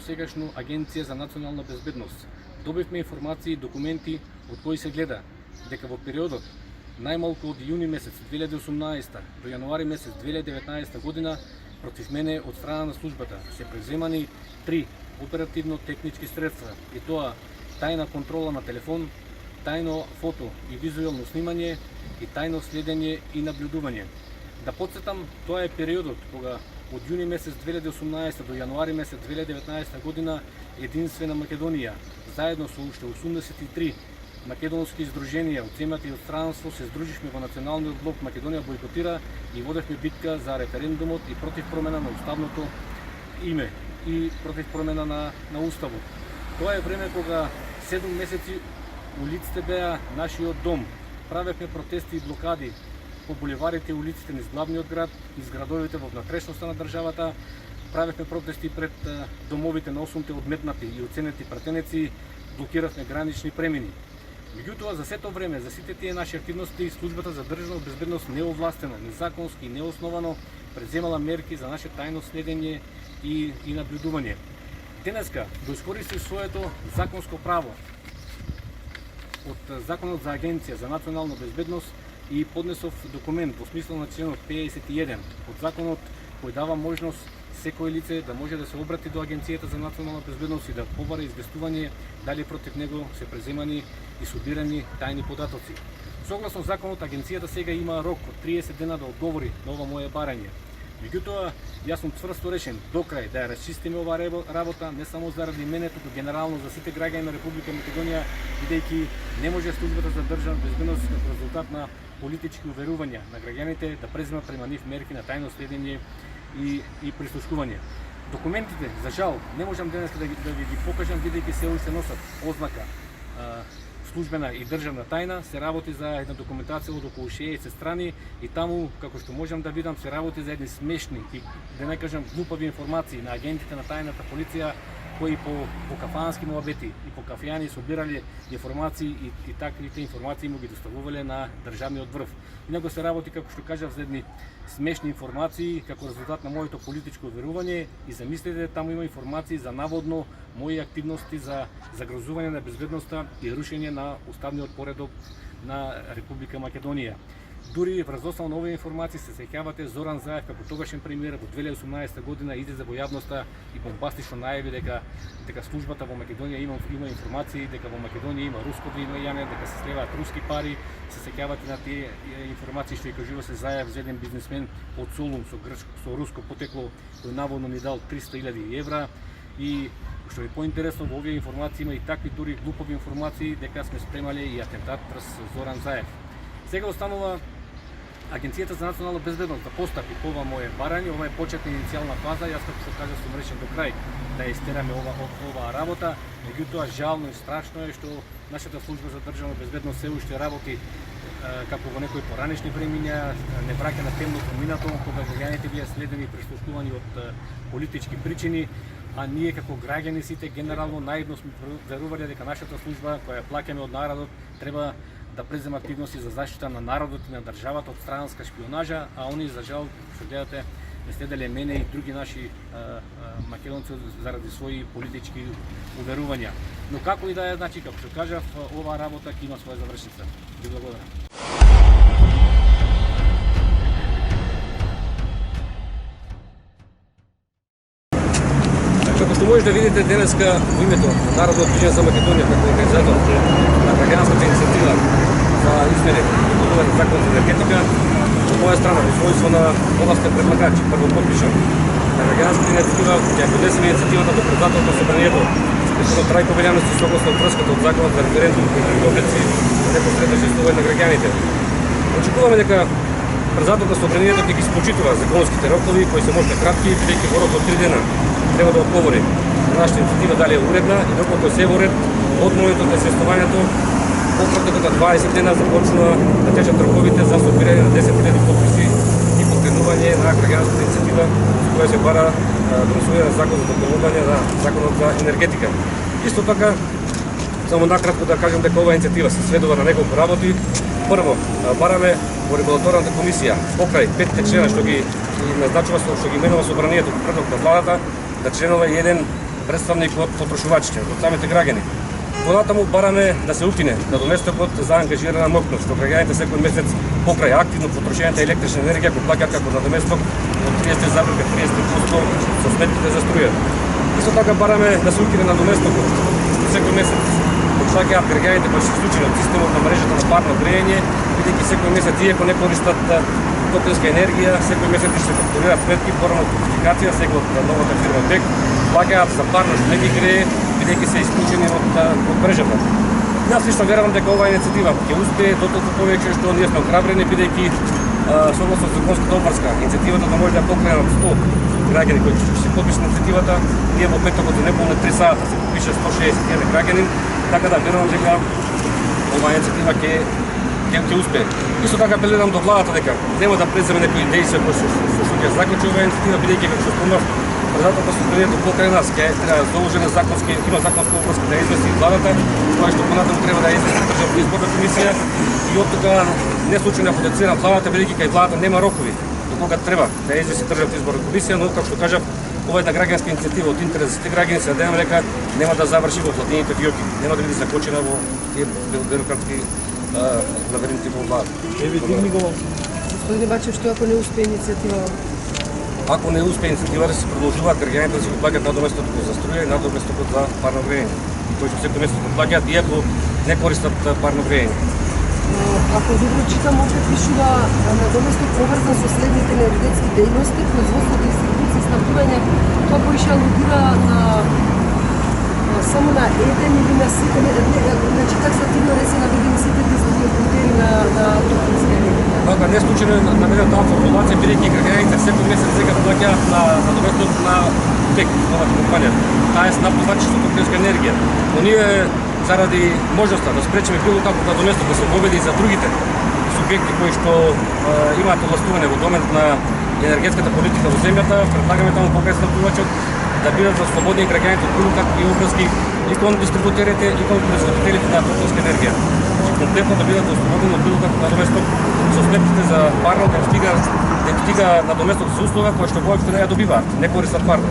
досегашно Агенција за национална безбедност. Добивме информации и документи од кои се гледа дека во периодот најмалку од јуни месец 2018 до јануари месец 2019 година против мене од страна на службата се преземани 3 оперативно-технички средства, и тоа тајна контрола на телефон, тајно фото и визуелно снимање и тајно следење и наблюдување. Да подсетам, тоа е периодот кога од јуни месец 2018 до јануари месец 2019 година Единствена Македонија, заедно со уште 83 македонски издруженија од земјата и од странство, се здружишме во Националниот блок Македонија бойкотира и водевме битка за референдумот и против промена на уставното име и против промена на уставот. Тоа е време кога 7 месеци улиците беа нашиот дом. Правевме протести и блокади по булеварите и улиците низ главниот град, низ градовите во внатрешноста на државата. Правевме протести пред домовите на 8 одметнати и оценети пратеници, блокиравме гранични премини. Меѓутоа, за сето време, за сите тие наши активности, службата за државна безбедност неовластено, незаконски и неосновано преземала мерки за наше тајно следење и наблюдување. Денеска го искористив своето законско право од Законот за Агенција за национална безбедност и поднесов документ во смисло на членот 51 од законот кој дава можност секој лице да може да се обрати до Агенцијата за национална безбедност и да побара известување дали против него се преземани и собирани тајни податоци. Согласно законот, Агенцијата сега има рок од 30 дена да одговори на ова моје барање. Меѓутоа, јас сум цврсто решен до крај да ја расчистиме ова работа, не само заради мене, туку генерално за сите граѓани на Република Македонија, бидејќи не може службата за државна безбедност како резултат на политички уверувања на граѓаните да презема према нив мерки на тајно следење и прислушкување. Документите, за жал, не можам денес да ви ги покажам, бидејќи се уште носат ознака службена и државна тајна. Се работи за една документација од околу 60 страни и таму, како што можам да видам, се работи за едни смешни и, да не кажам, глупави информации на агентите на тајната полиција, кои по кафански муабети и по кафијани собирале информации и таквите информации му ги доставувале на државниот врв. Инаку се работи, како што кажав, за едни смешни информации како резултат на моето политичко верување и замислете, таму има информации за наводно мои активности за загрозување на безбедноста и рушење на уставниот поредок на Република Македонија. Дури врз основа на овие информации се сеќавате Зоран Заев како тогашен премиер во 2018 година излезе во јавноста и бомбастично најави дека службата во Македонија има информации дека во Македонија има руско влијание, дека се слеваат руски пари. Се сеќавате на тие информации што ја кажува се Заев за еден бизнисмен од Солун со руско потекло кој наводно ни дал 300.000 евра. И што е поинтересно, во овие информации има и такви дури глупови информации дека сме спремале и атентат врз Зоран Заев. Сега останува Агенцијата за национална безбедност да постапи по ова моје барање. Ова е почетна иницијална фаза. Јас, како што кажа, сум решен до крај да ја истераме оваа работа. Меѓутоа, жално и страшно е што нашата служба за државна безбедност се уште работи како во некои поранешни времиња, не враќа на темното минато, кога граѓаните бија следени и преслушкувани од политички причини, а ние како граѓани сите генерално наедно сме верувале дека нашата служба, која плаќаме од народот, треба да презема активности за заштита на народот и на државата од странска шпионажа, а они, за жал, што гледате, не следеле мене и други наши македонци заради своји политички уверувања. Но како и да е, значи, како што кажав, оваа работа ќе има своја завршница. Ви благодарам. Како што може да видите денеска во името на Народното движење за Македонија како организатор на граѓанската иницијатива за измени на Закон за енергетика, од моја страна, во својство на областен предлагач, прво подпишан на граѓанската иницијатива, ќе поднесеме иницијативата до председателот на Собранието, специјално Трајко Белјановски, согласно врската од Законот за референдум кој ги облици за непосредно учествување на граѓаните. Очекуваме дека председателот на Собранието ќе ги спочитува законските рокови кои се можда кратки, бидејќи во рок од 3 дена треба да одговори на нашата иницијатива дали е уредна и доколку се во ред од моето известувањето. Попратно дека 20 дена започнува да течат роковите за собирање на 10.000 подписи и поткренување на граѓанската иницијатива со која се бара донесување на закон за дополнување на Законот за енергетика. Исто така, само накратко да кажем дека оваа иницијатива се сведува на неколку работи. Прво, бараме во регулаторната комисија покрај 5 члена што ги назначува, што ги менува Собранието по предлог на владата, да членува и еден представник од потрошувачите, од самите граѓани. Понатаму бараме да се укине надоместокот за ангажирана мокност, што граѓаните секој месец покрај активно потрошената електрична енергија го плаќаат како надоместок од 30,30% со сметките за струја. Исто така бараме да се укине надоместокот секој месец плаќаат граѓаните кои се исклучени од системот на мрежата на парно грејење, бидејќи секој месец иако не користат топлинска енергија, секој месец ќе се фактурираат сметки по нотификација, секој од новата фирма ТЕК плаќаат за парно што не ги грее, бидејќи се исклучени од мрежата. Јас лично верувам дека оваа иницијатива ќе успее дотолку повеќе што ние сме охрабрени, бидејќи согласно законската обврска иницијативата да може да покрие над 100 граѓани кои ќе се подпишат иницијативата, ние во петокот за неполни 3 сата се подпише 161 граѓани, така да верувам дека оваа иницијатива ќе успее. Исто така апелирам до владата дека нема да преземе некои дејства кои што ќе заклучи оваа иницијатива, бидејќи како што спомнав, председателот на Собранието покрај нас ќе треба заложена законски, има законска обврска да извести владата, која што понатаму треба да извести државна изборна комисија и од тука не случајно подецира владата, бидејќи кај владата нема рокови до кога треба да извести државна изборна комисија, но како што кажав, ова е една граѓанска иницијатива од интерес за сите граѓани, се надевам дека нема да заврши во владините фиоки, нема да биде закочена во тие бюрократски лабиринти во владата. Господине Бачев, што ако не успее иницијатива? Ако не успее иницијативата, се продолжуваат граѓаните да си го плаќаат надоместокот за струја и надоместокот за парно грејење, кои што секој месец го плаќаат иако не користат парно грејење. Ако добро читам, овде пишува надоместок поврзан со следните енергетски дејности, производство, дистрибуција, снабдување, тоа поише алудира на само на еден или на сите, значи таксативно не се наведени сите дистрибутери на топлинска енергија. Така, не случајно е наведена таа формулација, бидејќи граѓаните секој месец сега плаќаат на надоместок на ТЕК, новата компанија. Таа е снабдувач со топлинска енергија. Но ние заради можноста да спречиме било како надоместок да се поведе и за другите субјекти кои што имаат овластување во домет на енергетската политика во земјата, предлагаме таму покрај снабдувачот да бидат слободни граѓаните од било какви обврски и кон дистрибутерите и кон производителите на топлинска енергија. Комплетно да бидат ослободени од било каков надоместок со сметките за парно да стига надоместок за услуга која што воопшто не ја добиваат, не користат парно.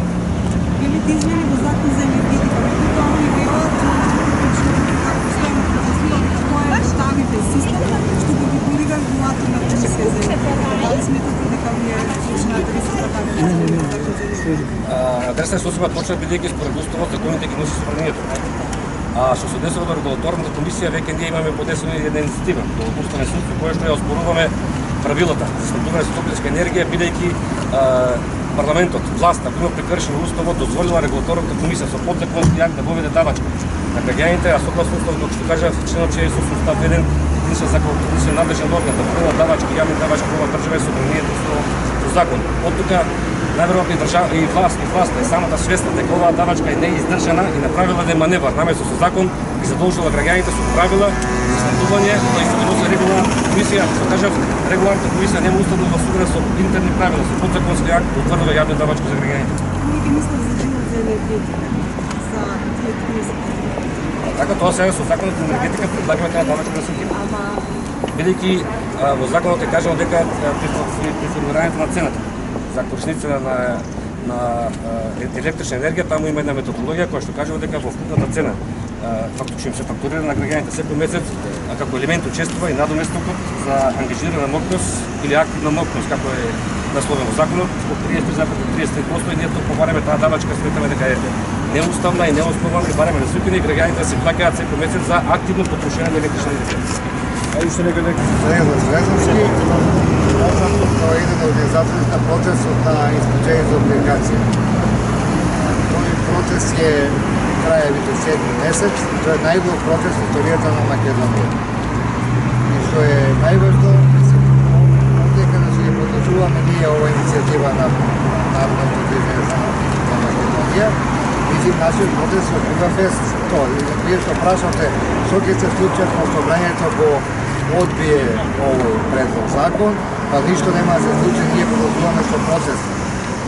Билите измени во закон за енергетика, тоа они велат која ставите систем што го регулира регулаторна комисија за енергетика. Дали сметате дека вие на адресата така? Адресна сосема точно бидејќи според уставот законите ги носи Собранието. А што се однесува до регулаторната комисија, веќе ние имаме поднесена една иницијатива до Уставен суд, во која што ја оспоруваме правилата за снабдување со топлинска енергија, бидејќи парламентот, власта, било прекршено уставот, дозволила регулаторната комисија со подзаконски акт да воведе давачка на граѓаните, а согласно уставот, како што кажа членот 68 став 1, единствен законодателен надлежен орган да воведе давачки, јавни давачки во држава е Собранието со закон. Од тука најверојатно и држава и власта е самата свесна дека оваа давачка е неиздржана и направила еден маневар наместо со закон и задолжила граѓаните со правила за снабдување, кои се доноси регуларна комисија, што кажав, регуларната комисија нема уставно гласуване со интерни правила, со подзаконски акт утврдува јавни давачки за граѓаните. Кој ги мислат за живот за енергетика за тие 30? Така тоа сега со законот за енергетика предлагаме таа давачка да се укине. Бидејќи во законот е кажано дека при формирањето на цената за корисниците на електрична енергија, таму има една методологија која што кажува дека во вкупната цена фактично им се фактурира на граѓаните секој месец, а како елемент учествува и надоместокот за ангажирана мокност или активна мокност, како е насловено законот, со 33,30% и ние тоа побараме таа давачка, сметаме дека е неуставна и неоснована и бараме да се укине граѓаните да се плаќаат секој месец за активно потрошење на електрична енергија. А уште некој Звездовски, тоа е еден од организаторите на процесот на исклучење за облигација. Тој процес е крајавите 7 месец, тоа е најдолг процес во историјата на Македонија. И што е најважно, дека да се продолжуваме ние ова иницијатива на Народното движење на Македонија, видим нашиот процес во Будапешт, тоа, вие што прашате, што ќе се случи ако Собранието го одбие овој предлог закон, па ништо нема да се случи, ние продолжуваме со процес.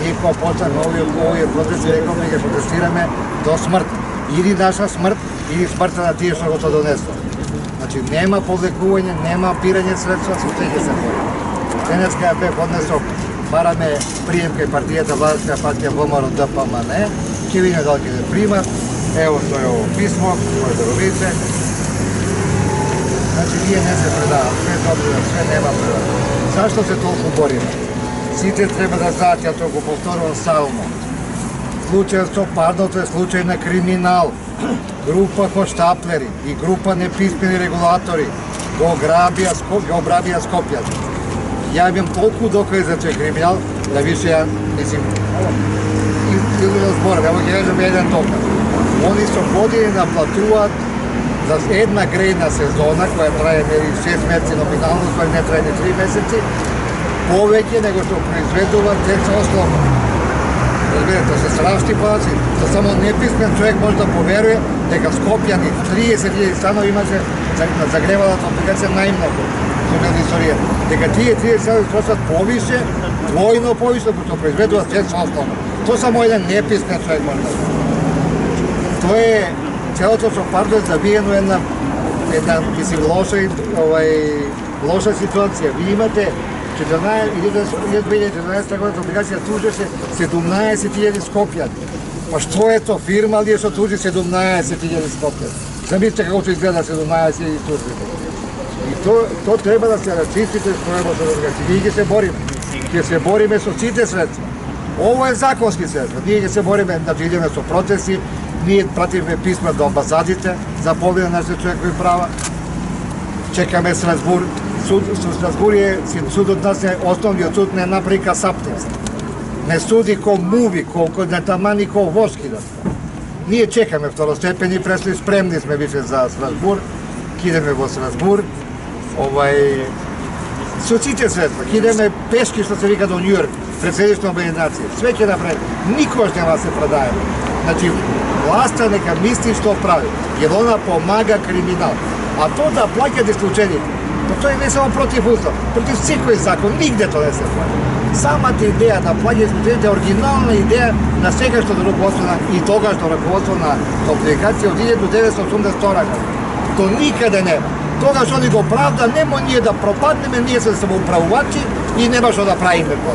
Ние кога почнахме овој процес, рековме ќе протестираме до смрт. Или наша смрт, или смртта на тие што го тоа донесува. Значи нема повлекување, нема пирање средства, со тој ќе се бори. Денеска ја бе поднесок, бараме прием кај партијата, владачка партија ВМРО ДПМН, ќе видиме дали ќе се примат. Ево тоа е ово писмо, може да го видите. Значи, ние не се предаваме, без обзира, све нема предаваме. Зашто се толку бориме? Сите треба да знаат, ја тоа го повторувам стално. Случајот со парното е случај на криминал. Група хоштаплери и група неписмени регулатори го обрабија Скопје. Ја имам толку докази за тој криминал, да више ја, мислим, излиза зборам, ево ќе кажам еден доказ. Они со години наплатуваат за една грејна сезона, која трае 6 месеци номинално, која не трае 3 месеци, повеќе него што произведуваат деца основно. Разберете, се страшни подаци, за само неписмен човек може да поверува дека Скопјани 30.000 станови имаше на загревалата апликација најмногу во историјата. Дека тие 30 станови коштат повише, двојно повише, што произведуваат деца основно. Тоа само еден неписмен човек може да знае. Тоа е целото со парто е завиено една мислим лоша ситуација. Ви имате 2014 година апликација тужеше 17.000 Скопјани. Па што е тоа? Фирма ли е што тужи 17.000 Скопјани? Замислите како ќе изгледа 17.000 тужби. И тоа треба да се расчистите с проблемот со апликација. Ние ќе се бориме. Ќе се бориме со сите средства. Ово е законски средства. Ние ќе се бориме, значи идеме со протести, ние пратиме писма до амбасадите за повреда на нашите човекови права. Чекаме Страсбур. Страсбур е, судот нас е основниот суд, не направи касаптинс. Не суди ко муви, не тамани ко воски да стане. Ние чекаме второстепени пресуди, спремни сме више за Страсбур, кидеме во Страсбур, со сите средства, кидеме пешки, што се вика до Њујорк, пред Средишна Обединација, све ќе направи, никош нема да се продаеме. Значи, власта нека мисли што прави, jer она помага криминал. А то да плаќат исклучените, тоа не е само против устав, против секој закон, нигде тоа не се плаќа. Самата идеја да плаќа исклучените е оригинална идеја на сегашното раководство и тогашното раководство на топлификација од 1982 година. То никаде нема. Тогаш они го правда, нема ние да пропаднеме, ние се самоуправувачи и нема што да правиме тоа.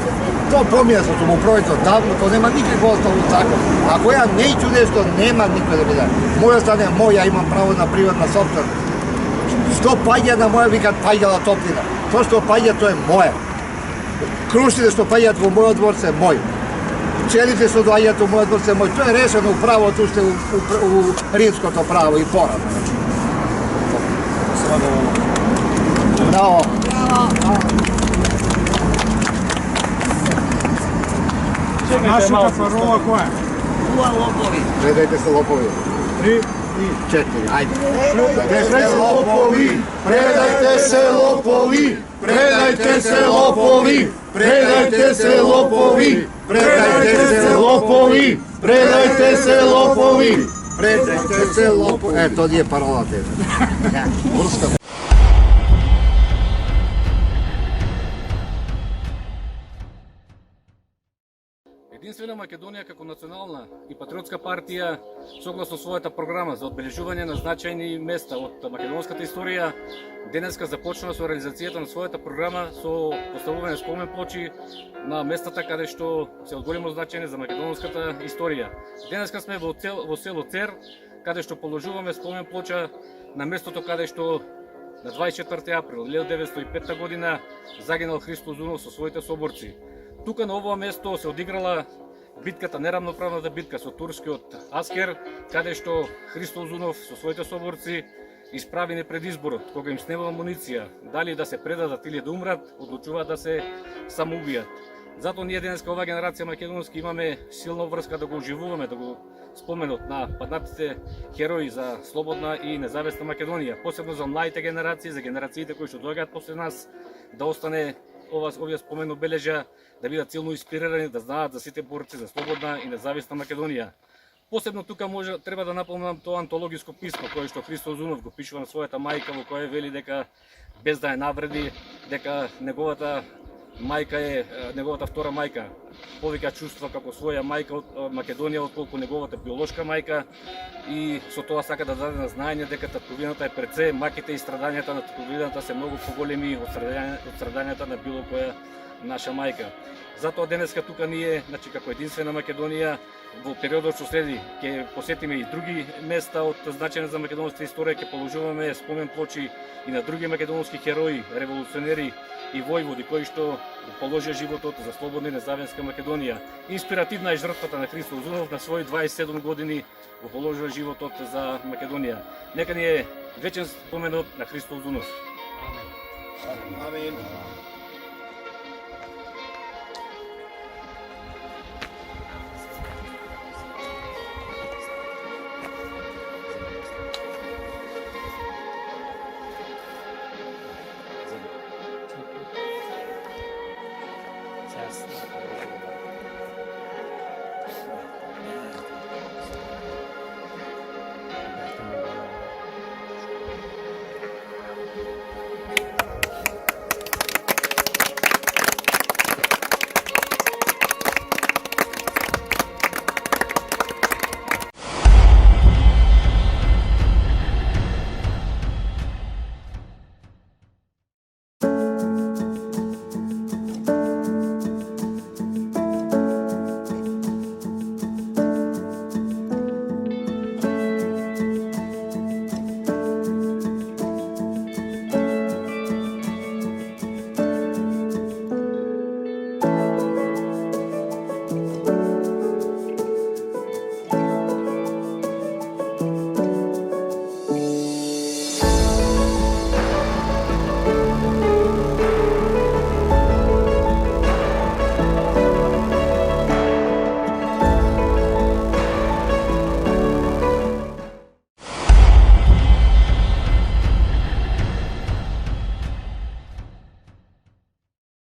Тоа помина со самоуправите давно, тоа нема никакво оставно закон. Ако ја не ичу нешто, нема никој да ми даде. Може да стане мој, ја имам право на приватна собственост. Што паѓа на моја, викат паѓала топлина. Тоа што паѓа, тоа е моје. Крушите што паѓаат во мојот двор се мој. Пчелите што доаѓаат во мојот двор се мој. Тоа е решено у правото уште у римското право и порано. Браво. Нашата парола која е? Предајте се лопови. 3 и 4, ајде. Предајте се лопови, предајте се лопови, предајте се лопови, предајте се лопови, предајте се лопови, предајте се лопови, предајте се лопови. Е, тоа е паролата. Единствена Македонија како национална и патриотска партија, согласно својата програма за одбележување на значајни места од македонската историја, денеска започнува со реализацијата на својата програма со поставување спомен плочи на местата каде што се од големо значење за македонската историја. Денеска сме во село Цер, каде што положуваме спомен плоча на местото каде што на 24 април 1905 година загинал Христо Узунов со своите соборци. Тука на овоа место се одиграла битката, неравноправната битка со турскиот аскер, каде што Христо Узунов со своите соборци исправени пред изборот, кога им снема амуниција, дали да се предадат или да умрат, одлучуваат да се самоубијат. Затоа ние денеска оваа генерација македонски имаме силна врска да го оживуваме, да го споменот на паднатите херои за слободна и независна Македонија, посебно за младите генерации, за генерациите кои што доаѓаат после нас, да остане овие спомен обележја, да бидат силно инспирирани, да знаат за сите борци за слободна и независна Македонија. Посебно тука треба да напомнам тоа антологиско писмо кое што Христо Узунов го пишува на својата мајка, во кое вели дека без да ја навреди, дека неговата мајка е неговата втора мајка, повеќе чувства како своја мајка од Македонија отколку неговата биолошка мајка, и со тоа сака да даде на знаење дека татковината е пред се, маките и страдањата на татковината се многу поголеми од страдањата на било која наша мајка. Затоа денеска тука ние, значи како единствена Македонија, во периодот што следи ќе посетиме и други места од значајна за македонската историја, ќе положуваме спомен плочи и на други македонски херои, револуционери и војводи кои што положија животот за слободна и независна Македонија. Инспиративна е жртвата на Христо Узунов, на своји 27 години го положила животот за Македонија. Нека ни е вечен споменот на Христо Узунов. Амин.